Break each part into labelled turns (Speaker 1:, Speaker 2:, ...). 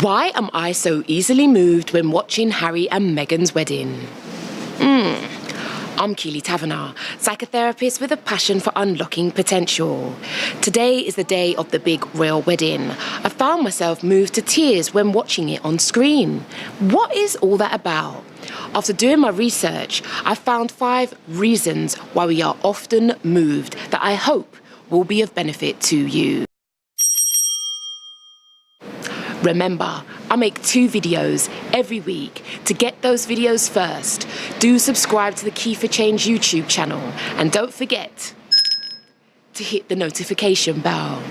Speaker 1: Why am I so easily moved when watching Harry and Meghan's wedding? I'm Keely Taverner, psychotherapist with a passion for unlocking potential. Today is the day of the big royal wedding. I found myself moved to tears when watching it on screen. What is all that about? After doing my research, I found 5 reasons why we are often moved that I hope will be of benefit to you. Remember, I make 2 videos every week. To get those videos first, do subscribe to the Key for Change YouTube channel and don't forget to hit the notification bell.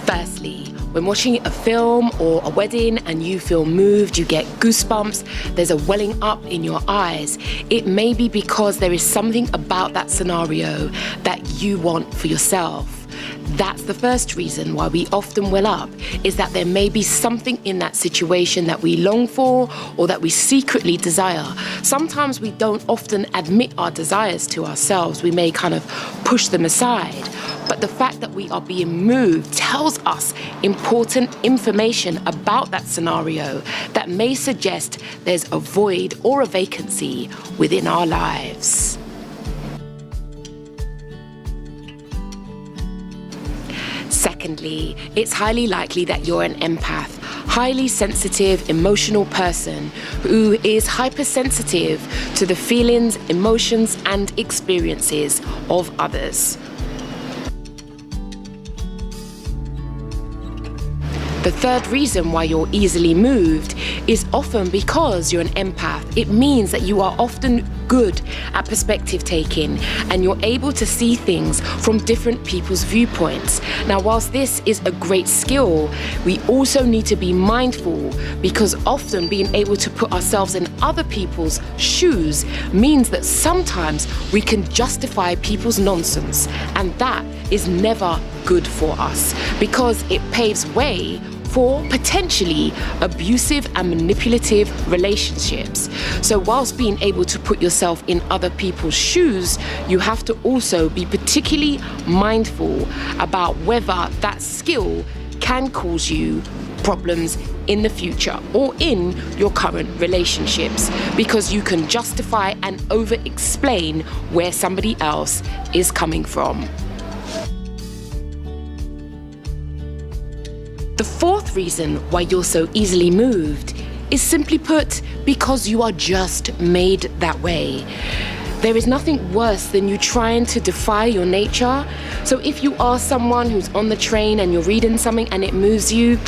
Speaker 1: Firstly, when watching a film or a wedding and you feel moved, you get goosebumps, there's a welling up in your eyes, it may be because there is something about that scenario that you want for yourself. That's the first reason why we often well up, is that there may be something in that situation that we long for or that we secretly desire. Sometimes we don't often admit our desires to ourselves. We may kind of push them aside. But the fact that we are being moved tells us important information about that scenario that may suggest there's a void or a vacancy within our lives. Secondly, it's highly likely that you're an empath, highly sensitive, emotional person who is hypersensitive to the feelings, emotions, and experiences of others. The third reason why you're easily moved is often because you're an empath. It means that you are often good at perspective taking and you're able to see things from different people's viewpoints. Now, whilst this is a great skill, we also need to be mindful because often being able to put ourselves in other people's shoes means that sometimes we can justify people's nonsense, and that is never good for us because it paves way for potentially abusive and manipulative relationships. So whilst being able to put yourself in other people's shoes, you have to also be particularly mindful about whether that skill can cause you problems in the future or in your current relationships, because you can justify and over-explain where somebody else is coming from. The fourth reason why you're so easily moved is, simply put, because you are just made that way. There is nothing worse than you trying to defy your nature. So if you are someone who's on the train and you're reading something and it moves you,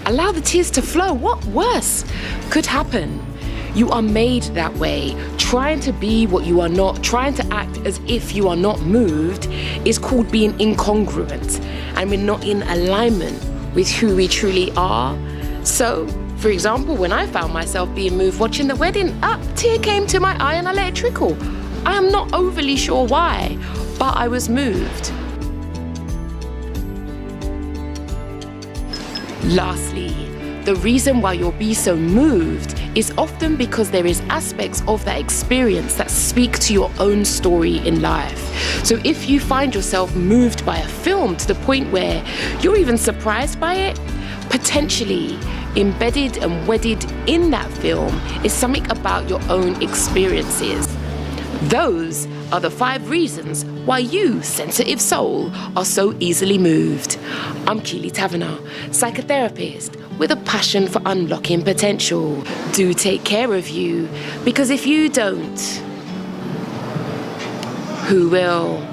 Speaker 1: allow the tears to flow. What worse could happen? You are made that way. Trying to be what you are not, trying to act as if you are not moved, is called being incongruent, and we're not in alignment with who we truly are. So, for example, when I found myself being moved watching the wedding, a tear came to my eye and I let it trickle. I am not overly sure why, but I was moved. Lastly, the reason why you'll be so moved is often because there is aspects of that experience that speak to your own story in life. So if you find yourself moved by a film to the point where you're even surprised by it, potentially embedded and wedded in that film is something about your own experiences. Those are the 5 reasons why you, sensitive soul, are so easily moved. I'm Keely Taverner, psychotherapist with a passion for unlocking potential. Do take care of you, because if you don't, who will?